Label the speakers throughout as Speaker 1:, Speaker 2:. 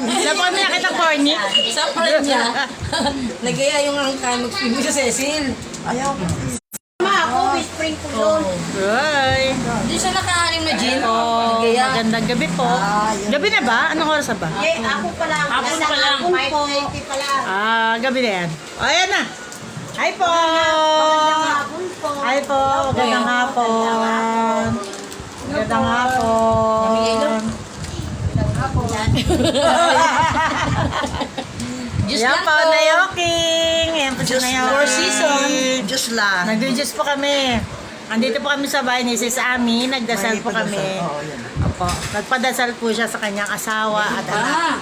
Speaker 1: Laban na kita corny.
Speaker 2: Sa part niya, nagaya yung angka mag-swim sa Cecil.
Speaker 3: Ayaw.
Speaker 4: Ako, whispering ko doon.
Speaker 1: Ay.
Speaker 2: Hindi siya nakaanim na gin.
Speaker 1: Oh,
Speaker 2: Nagaya.
Speaker 1: magandang gabi po. Gabi na ba? Anong oras na ba?
Speaker 4: Eh, ako pa lang.
Speaker 2: Hapon pa lang.
Speaker 4: 5:20 pa lang.
Speaker 1: Gabi na yan. O, ayan na. Hi po!
Speaker 4: Hapon po.
Speaker 1: Hi po! Magandang hapon! Magandang hapon!
Speaker 2: Diyos
Speaker 1: Yan
Speaker 2: lang
Speaker 1: po,
Speaker 2: po.
Speaker 1: Nayoking! Yan po si
Speaker 3: Just
Speaker 1: Nayoking.
Speaker 3: for season. Just lang.
Speaker 1: Nag-juice po kami. Andito po kami sa bahay ni Sis Ami. Nagdasal po kami.
Speaker 3: Oo, yan.
Speaker 1: Opo. Nagpadasal po siya sa kanyang asawa at anak.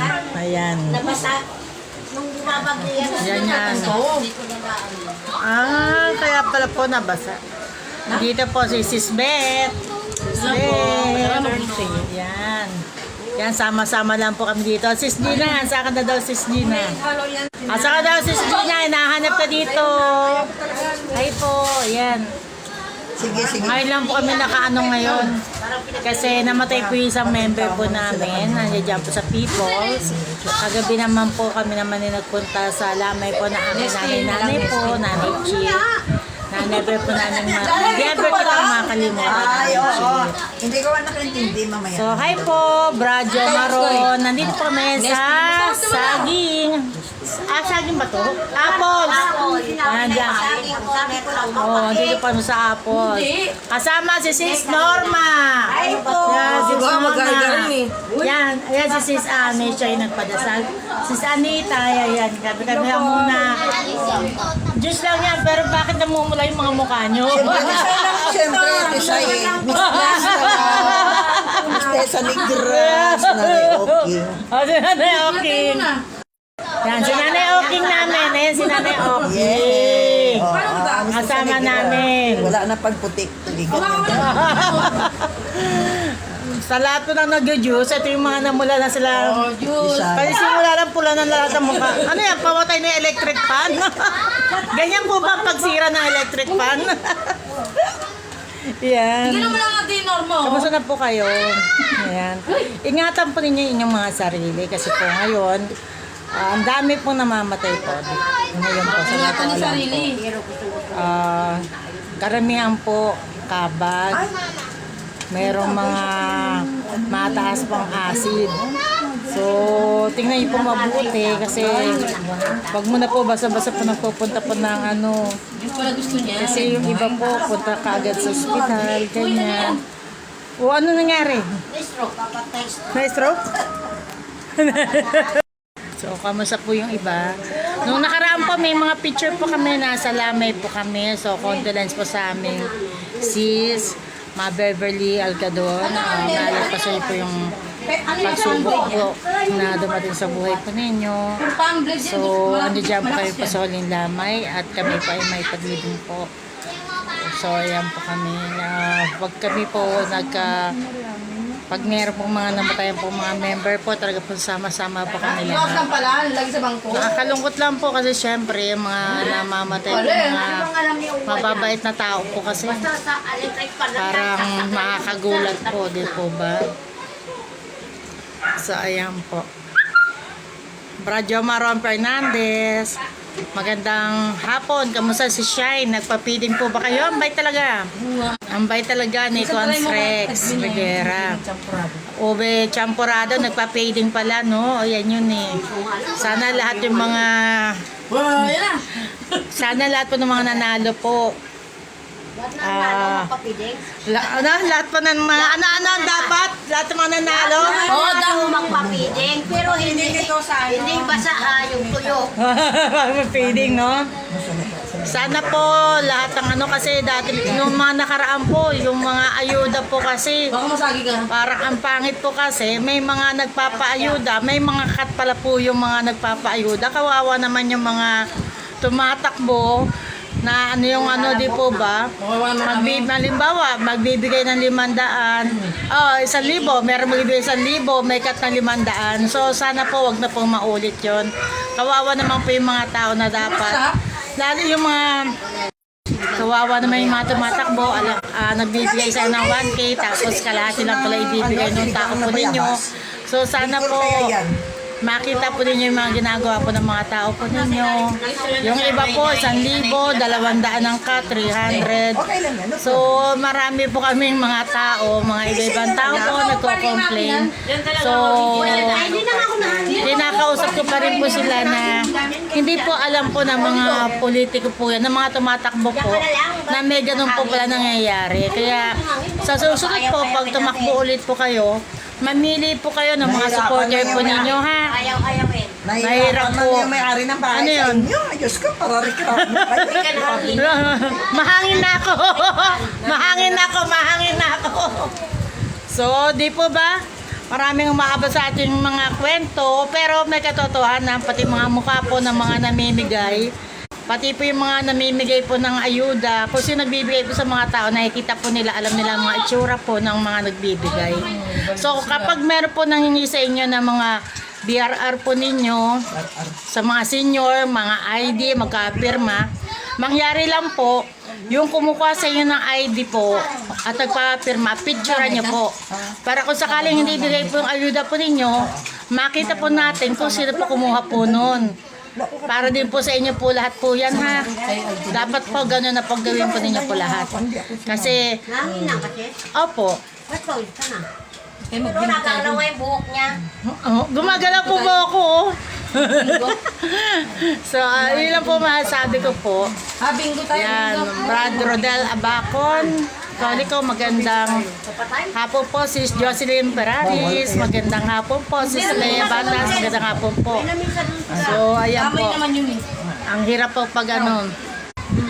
Speaker 2: Ah,
Speaker 1: Ayan.
Speaker 4: Nabasa. Nung bumabag niya.
Speaker 1: Yan yan.
Speaker 4: Hindi ko na
Speaker 1: Kaya pala po nabasa. Dito po si Sis Beth. Sis Beth. Yan. Yan, sama-sama lang po kami dito. Sis Gina, saan ka na daw Sis Gina? Saan ka daw Sis Gina? Hinahanap ka dito. Hi po, yan.
Speaker 3: Sige, sige.
Speaker 1: Ngayon lang po kami nakaano ngayon. Kasi namatay po yung isang member po namin. Nandiyan po sa Peoples. Kagabi naman po kami naman nagpunta sa lamay po na aming nanay po, nanay Chi. Never po namin never kitang makalimutan.
Speaker 3: Ay, oo. Hindi ko nakintindi mamaya.
Speaker 1: So, hi po, Bradyo Maron. Nandito po kami sa saging. Saging ba to? Apples. Nandiyan. Oh, dito pa sa apples. Kasama si Sis Norma.
Speaker 4: Hi po.
Speaker 1: Yan, Sis
Speaker 2: Diba,
Speaker 1: Norma.
Speaker 2: magagaling eh.
Speaker 1: Yan, ayan si Sis Ami, siya yung nagpadasal. Sis Anita, ayan, kami lang muna. Diyos lang yan, pero bakit namumula yung mga mukha nyo?
Speaker 3: Siyempre, ito siya eh. Miss Tessa Negras na okay.
Speaker 1: O, si Nanay Oking. Yan, si Nanay Oking namin. Ayan, si Nanay Oking. Kasama namin.
Speaker 3: Wala na pagputik. Tuligan
Speaker 1: Sa lahat po ng nag-juice, ito yung mga namula na sila.
Speaker 2: Diyos.
Speaker 1: Kasi simula lang pula ng lahat ng mukha. Ano yan, pamatay na yung electric fan? Ganyan po ba ang pagsira ng electric fan? Yan.
Speaker 2: Hindi naman lang natin normal.
Speaker 1: Kamusta na po kayo? Ayan. Ingatan po ninyo inyong mga sarili kasi po ngayon, ang dami pong namamatay po. Ngayon po sa
Speaker 2: Ingatan ni sarili.
Speaker 1: Karamihan po kabag. Merong mga mataas pang acid. So, tingnan niyo po mabuti kasi wag mo na po basta-basta po nagpupunta po ng ano.
Speaker 2: Yung pala gusto niya.
Speaker 1: Kasi yung iba po punta kaagad sa ospital, ganyan. O ano nangyari?
Speaker 4: Stroke, papatay stroke.
Speaker 1: May stroke? So, kamusta po yung iba? Nung nakaraan po, may mga picture po kami, nasa lamay po kami. So, condolence po sa aming sis, Ma Beverly Alcadon. Nalapasan po yung pagsubok po na dumating sa buhay po ninyo. So, andiyan po kayo pa sa huling lamay at kami pa ay may paglibing po. So, ayan po kami. Wag kami po pag meron pong mga namatayan pong mga member po, talaga po sama-sama po kami
Speaker 2: Iwas lang
Speaker 1: lahat.
Speaker 2: pala, lagi sa bangko.
Speaker 1: Nakakalungkot lang po kasi syempre yung mga namamatay po, mga mababait na tao po kasi
Speaker 4: Sa electric fan.
Speaker 1: parang makakagulat po, di po ba? So, ayan po. Bradyo Maron Fernandez. Magandang hapon. Kamusta si Shine? Nagpa-feeding po ba kayo? Ambay talaga. Ambay talaga ni Consrex Rivera. Ube Champurado, nagpa-feeding pala, no? O, yan yun eh. Sana lahat yung mga...
Speaker 2: Yan na.
Speaker 1: Sana lahat po ng mga nanalo po. Lahat po ng mga... Ano ang dapat? Lahat ng mga nanalo?
Speaker 4: Oo, daw magpapiding. Pero hindi basa yung tuyo.
Speaker 1: Feeding, no? Sana po lahat ng ano kasi dati yung mga nakaraan po, yung mga ayuda po kasi
Speaker 2: Baka masagi ka.
Speaker 1: parang ang pangit po kasi may mga nagpapaayuda, may mga cut pala po yung mga nagpapaayuda. Kawawa naman yung mga tumatakbo na ano yung ano di po ba? Halimbawa, magbibigay ng 500. Oh, 1,000. Meron magbibigay 1,000, may cut ng 500. So sana po wag na pong maulit yon. Kawawa naman po yung mga tao na dapat. Lalo yung mga kawawa naman yung mga tumatakbo, nagbibigay sa'yo ng 1K, tapos kalahati lang pala ibibigay ng tao po ninyo. So sana po
Speaker 3: Kaya yan.
Speaker 1: makita po ninyo yung mga ginagawa po ng mga tao po ninyo. Yung iba po, 1,000, 200 ang cut, 300.
Speaker 3: Okay lang yan.
Speaker 1: So, marami po kaming mga tao, mga iba-ibang tao po nagko-complain. So, kinakausap ko pa rin po sila na hindi po alam po ng mga politiko po yan, ng mga tumatakbo po, na may ganun po pala nangyayari. Kaya, sa susunod po, pag tumakbo ulit po kayo, mamili po kayo ng mga supporter po ninyo, ha?
Speaker 4: Ayaw eh.
Speaker 1: Mahirap po.
Speaker 3: Yung may-ari ng bahay
Speaker 1: Ano
Speaker 3: sa
Speaker 1: yun?
Speaker 3: inyo. Diyos ko, pararikrap mo kayo.
Speaker 1: Mahangin na ako. Mahangin na ako. So, di po ba? Maraming umaabot sa ating mga kwento, pero may katotohanan, pati mga mukha po ng mga namimigay. Pati po yung mga namimigay po ng ayuda, kung sino nagbibigay po sa mga tao, nakikita po nila, alam nila ang mga itsura po ng mga nagbibigay. So kapag meron po nangingi sa inyo ng mga BRR po ninyo, sa mga senior, mga ID, magkapirma, mangyari lang po, yung kumukuha sa inyo ng ID po at nagpapirma, picturean nyo po. Para kung sakaling hindi bigay po yung ayuda po ninyo, makita po natin kung sino po kumuha po nun. Para din po sa inyo po lahat po yan, ha. Dapat po gano'n na paggawin po ninyo po lahat. Kasi,
Speaker 4: Nangin na kasi.
Speaker 1: opo,
Speaker 4: Ba't ko ito na?
Speaker 2: Eh,
Speaker 4: Ito nagalaw yung buhok niya.
Speaker 1: gumagalaw po ba ako, oh. So, yun lang po masasabi ko po.
Speaker 2: Bingo tayo.
Speaker 1: Yan, Brad Rodel Abacon. Kali ko, magandang hapon po si Jocelyn Peraris. Magandang hapon po si Lea Batas. Magandang hapon po. So, ayan
Speaker 2: Kamay
Speaker 1: po.
Speaker 2: naman yun eh.
Speaker 1: Ang hirap po pag ano.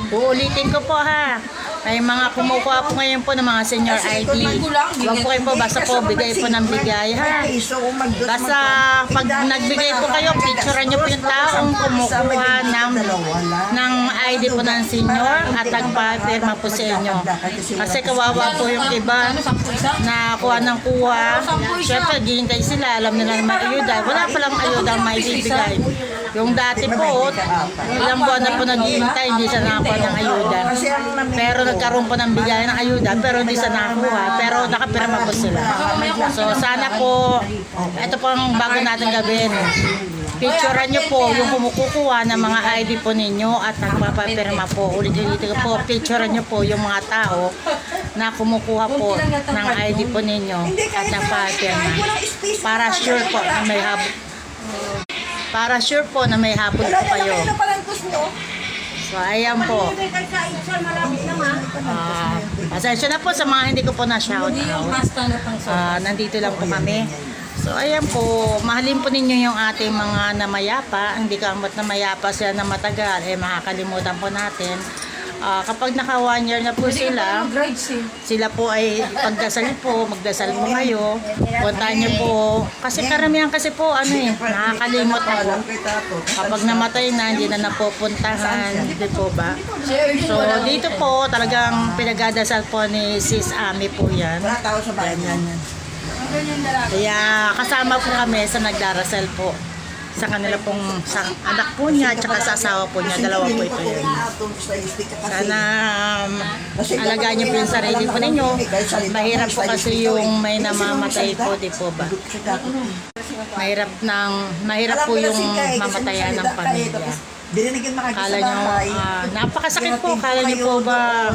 Speaker 1: Uulitin ko po, ha. May mga kumukuha po ngayon po ng mga senior ID. Huwag po kayo po, basta po bigay po ng bigay, ha. Basta pag nagbigay po kayo, picturean nyo po yung taong kumukuha ng ID po ng senior at nagpa-firma po sa inyo. Kasi kawawa po yung iba na kuha ng kuha. Siyempre, ghihintay sila, alam nila na may ayuda. Wala palang ayuda ang may bibigay. Yung dati po, ilang buwan na po naghihintay, hindi siya nakakuha ng ayuda. Pero nagkaroon po ng bigay ng ayuda, pero hindi siya nakakuha. Pero nakapirma po sila. So, sana po, ito po ang bago natin gawin. Picturean nyo po yung kumukuha ng mga ID po ninyo at nagpapapirma po. Ulit-ulitin ko po, picturean nyo po yung mga tao na kumukuha po ng ID po ninyo at nagpapapirma. Para sure po na may habol. Para sure po na may habol po kayo. So, ayan po. Pasensya na po sa mga hindi ko po na-shout
Speaker 2: Hindi yung
Speaker 1: out.
Speaker 2: pasta na pang
Speaker 1: Nandito lang po kami. So, ayan po, mahalin po ninyo yung ating mga namayapa. Hindi ka amot na mayapa sila na matagal, makakalimutan po natin. Kapag naka 1 year na po sila, sila po ay pagdasal po, magdasal po kayo. Puntahan nyo po. Kasi karamihan kasi po, nakakalimot na po. Kapag namatay na, hindi na napupuntahan. Hindi po ba? So, dito po, talagang pinagdadasal po ni Sis Ami po yan.
Speaker 3: Wala tao sa bahay niya.
Speaker 1: Kaya kasama po kami sa nagdarasal po sa kanila pong sa anak po niya at saka sa asawa po niya. Dalawa po ito yun. Sana alagaan niyo po yung sarili po ninyo. Mahirap po kasi yung may namamatay po, di po ba? Mahirap po yung mamatayan ng pamilya. Kala nyo, napakasakit po. Kala nyo po ba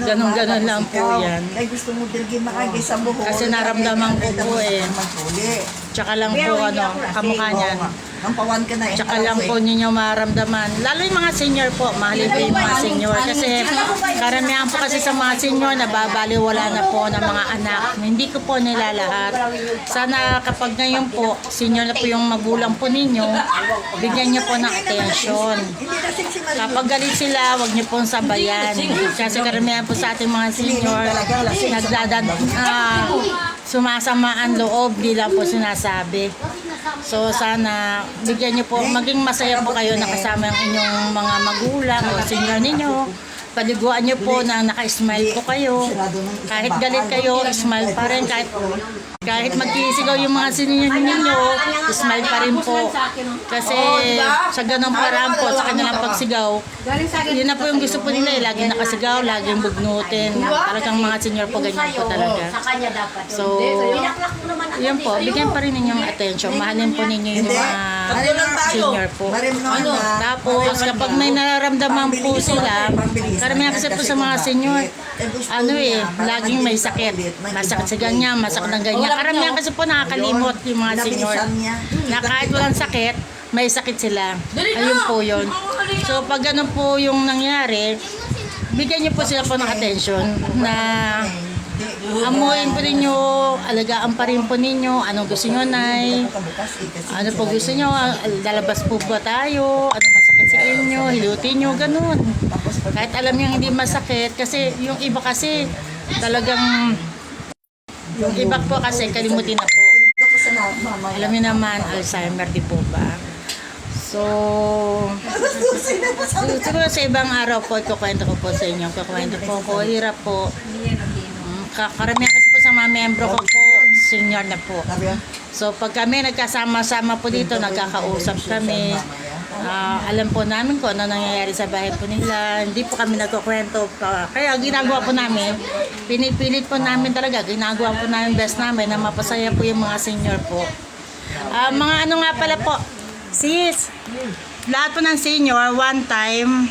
Speaker 1: ganun-ganun lang po yan. Kasi naramdaman ko po Tsaka lang po kamukha niyan.
Speaker 3: Nampawan ka na
Speaker 1: Tsaka lang po ninyo maramdaman. Lalo yung mga senior po, mahalin po yung mga senior. Kasi karamihan po kasi sa mga senior, nababaliwala na po ng mga anak. Hindi ko po nila lahat. Sana kapag ngayon po, senior na po yung magulang po ninyo, bigyan nyo po ng atensyon. Kapag galit sila, huwag nyo pong sabayan. Kasi karamihan po sa ating mga senior, sumasama ang loob, di lang po sinasabi. So sana bigyan niyo po, maging masaya po kayo na kasama ang inyong mga magulang o senior ninyo paliguan nyo po na naka-smile po kayo. Kahit galit kayo, smile pa rin. Kahit magkisigaw yung mga senior ninyo, smile pa rin po. Kasi sa ganong paraan po, sa kanilang pagsigaw, yun na po yung gusto po nila. Laging nakasigaw, laging bugnutin. Talagang mga senior po, ganyan po talaga.
Speaker 4: Sa kanya dapat.
Speaker 1: So,
Speaker 4: Binaklak mo naman ako.
Speaker 1: yun po, bigyan pa rin ninyong attention. Mahalin po ninyo yung mga senior po.
Speaker 3: Ano?
Speaker 1: Tapos, kapag may nararamdaman po sila, karamihan kasi po sa mga senior, laging may sakit. Masakit sa ganyan, masakit ng ganyan. Karamihan kasi po nakakalimot yung mga senior. Na kahit walang sakit, may sakit sila. Ayun po yun. So, pag ganun po yung nangyari, bigyan niyo po sila po ng attention na amuin po ninyo, alagaan pa rin po ninyo, anong gusto nyo, Nay? Ano po gusto nyo? Lalabas po ba tayo? Ano masakit sa inyo? Hilutin nyo, ganun. Kahit alam nyo hindi masakit, kasi yung iba kasi talagang, yung iba po kasi kalimutin na po. Alam nyo naman, Alzheimer di po ba? So, siguro sa ibang araw po, ikukwento ko po sa inyo. Kukwento po ko, hirap po. Karamihan kasi po sa mga membro ko po, senior na po. So, pag kami nagkasama-sama po dito, nagkakausap kami. Alam po namin kung ano nangyayari sa bahay po nila. Hindi po kami nagkukwento. Kaya ginagawa po namin, pinipilit po namin talaga, ginagawa po namin best namin na mapasaya po yung mga senior po. Mga ano nga pala po, sis, lahat po ng senior, one time,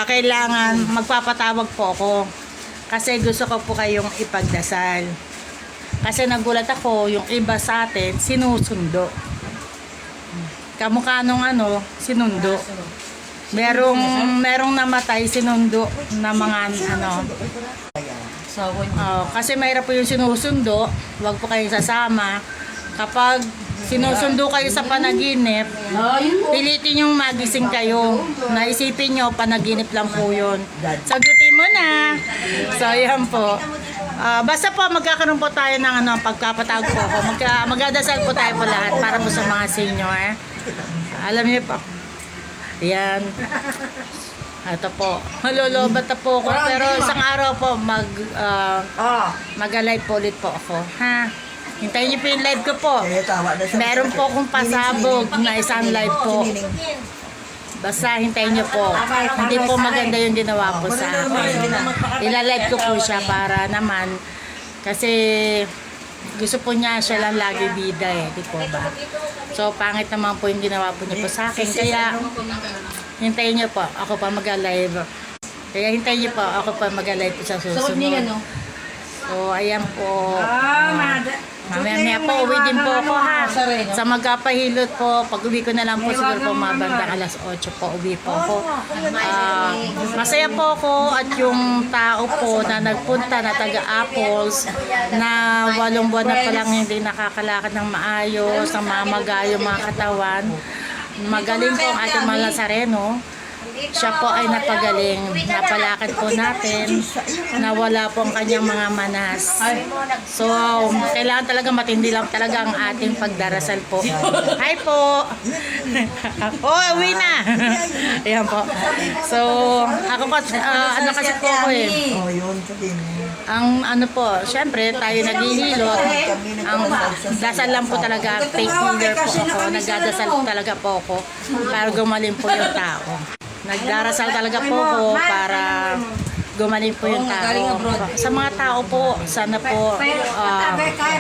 Speaker 1: kailangan magpapatawag po ako. Kasi gusto ko po kayong ipagdasal. Kasi nagulat ako, yung iba sa atin, sinusundo. Kamukha nung sinundo. Merong namatay, sinundo na mga kasi mahirap po yung sinusundo, huwag po kayong sasama. Kapag sinusundo kayo sa panaginip, pilitin yung magising kayo. Naisipin nyo, panaginip lang po yun. Sagutin mo na. So, yan po. Basta po, magkakaroon po tayo ng pagkapatawag po ako. Magdadasal po tayo po lahat para po sa mga senior. Alam niyo po. Yan. Ito po. Malolobat na po ako. Pero isang araw po, mag-alive po ulit po ako. Ha? Hintayin niyo po yung live ko po. Meron po akong pasabog na isang live po. Basta hintayin niyo po. Hindi po maganda yung ginawa po sa akin. Ilalive ko po siya para naman. Kasi gusto po niya siya lang lagi bida di po ba? So pangit naman po yung ginawa po niya po sa akin. Kaya hintayin niyo po. Ako pa mag-live. Kaya hintayin niyo po. Ako pa mag-live po sa susunod. So ayan po. Mamaya po, uwi din po ako ha. Sa magkapahilot po, pag uwi ko na lang po siguro po mabandang alas 8 po, uwi po ako. Masaya po ako at yung tao po na nagpunta na taga-Apples na 8 buwan na palang hindi nakakalakad ng maayos, ng mamagayo mga katawan. Magaling po ang ating mga Lazareno. Siya po ay napagaling. Napalakad po natin. Nawala po ang kanyang mga manas. So, kailangan talaga matindi lang talaga ang ating pagdarasal po. Hi po! Uwi na! Ayan po. So, ako po, kasi po ako ang syempre, tayo naghihilot. Ang dasal lang po talaga, fake healer po ako. Nagdadasal talaga po ako para gumaling po yung tao. Nagdarasal talaga po ko para gumaling po yung tao. Sa mga tao po, sana po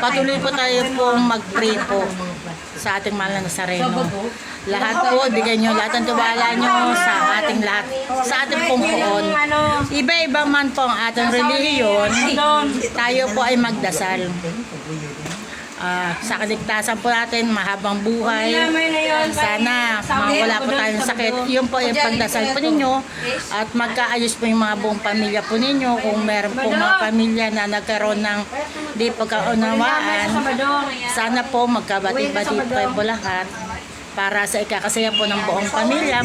Speaker 1: patuloy po tayo pong mag-pray po sa ating mahal na Nazareno. Lahat po, bigyan nyo lahat ng tiwala nyo sa ating lahat, sa ating pong poon. Iba-iba man po ang ating relihiyon, tayo po ay magdasal. Sa kaligtasan po natin, mahabang buhay. Sana wala po tayong sakit. Yun po yung pagdasal po ninyo at magkaayos po yung mga buong pamilya po ninyo. Kung meron po mga pamilya na nagkaroon ng di pagkaunawaan, sana po magkabati-bati po lahat para sa ikakasaya po ng buong pamilya.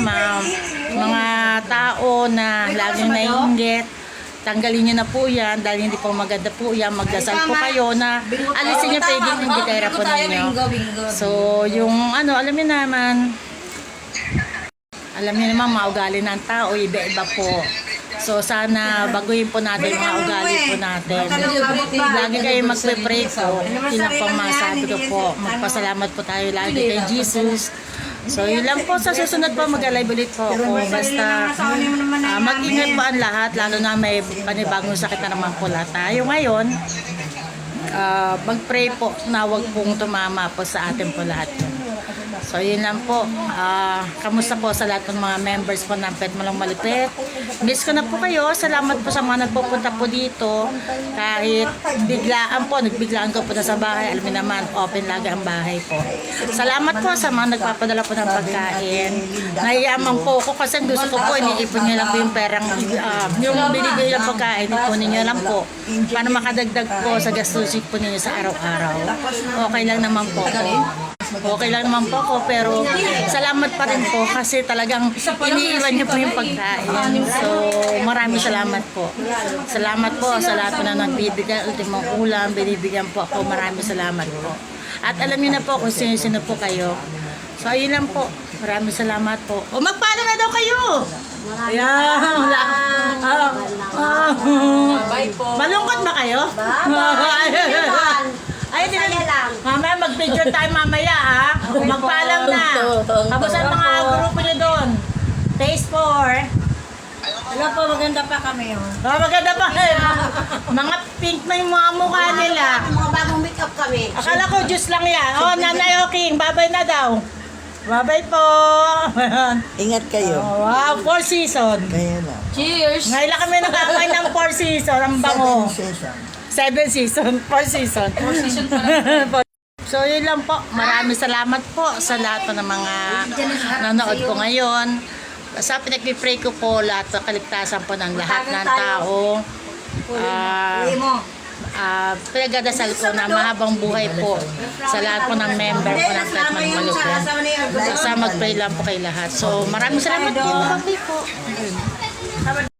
Speaker 1: Mga tao na laging naiinggit, tanggalin niyo na po yan dahil hindi po maganda po yan. Magdasal po kayo na alisin niyo pwedeng hindi kayo po ninyo. So, yung alam niyo naman, mga ugali ng tao, iba-iba po. So sana baguhin po natin yung mga ugali po natin. Lagi kayo magpe-pray po. Ilang po masabi ko po. Magpasalamat po tayo lagi kay Jesus. So yun lang po, sa susunod po mag-alive ulit po ako. Basta mag-ingat po ang lahat, lalo na may panibagong sakit na naman po lahat tayo ngayon. Mag-pray po na wag pong tumama po sa atin po lahat. So yun lang po. Kamusta po sa lahat ng mga members po ng Pet Malang Malupit. Miss ko na po kayo. Salamat po sa mga nagpupunta po dito. Kahit biglaan po, nagbiglaan ko po na sa bahay. Alam niyo naman, open lagi ang bahay po. Salamat po sa mga nagpapadala po ng pagkain. Nahiyaman po ako kasi gusto ko po, iniipon niyo lang po yung perang, yung binibili ng pagkain, ipunin niyo lang po. Para makadagdag po sa gastusin po ninyo sa araw-araw. Okay lang naman po ako. Okay lang naman po ako, pero salamat pa rin po kasi talagang iniiwan niyo po yung pagkain. So, maraming salamat po. Salamat po sa lahat po na nagbibigay, ultimong ulam, binibigyan po ako. Maraming salamat po. At alam niyo na po kung sino-sino po kayo. So, ayun lang po. Maraming salamat po. O, magpala na daw kayo! Ayan.
Speaker 2: Bye po.
Speaker 1: Malungkot ba kayo? Ay,
Speaker 4: lang.
Speaker 1: Mamaya, mag-picture tayo mamaya, ha? Magpaalam na. Tapos ang mga grupo nyo doon. Phase 4.
Speaker 2: Wala po, maganda pa kami.
Speaker 1: Maganda pa. Mga pink na yung mga mukha nila.
Speaker 4: Mga bagong make-up kami.
Speaker 1: Akala ko juice lang yan. Oh, Nanay Oking, babay na daw. Babay po.
Speaker 3: Ingat kayo.
Speaker 1: Oh, wow, 4 season.
Speaker 3: Kaya na.
Speaker 2: Cheers!
Speaker 1: Ngayon lang kami nakakamay ng 4 season. Ang bango.
Speaker 3: Session.
Speaker 1: 7 season, 4 season. 4 season pa. So yun lang po. Maraming salamat po sa lahat po ng mga nanonood po ngayon. Sa pinagpipray ko po lahat sa kaligtasan po ng lahat ng tao. Pinagdadasal ko na mahabang buhay po sa lahat po ng member po ng Pet Malang Malupit. Basta mag-pray lang po kay lahat. So maraming salamat po. Bye po.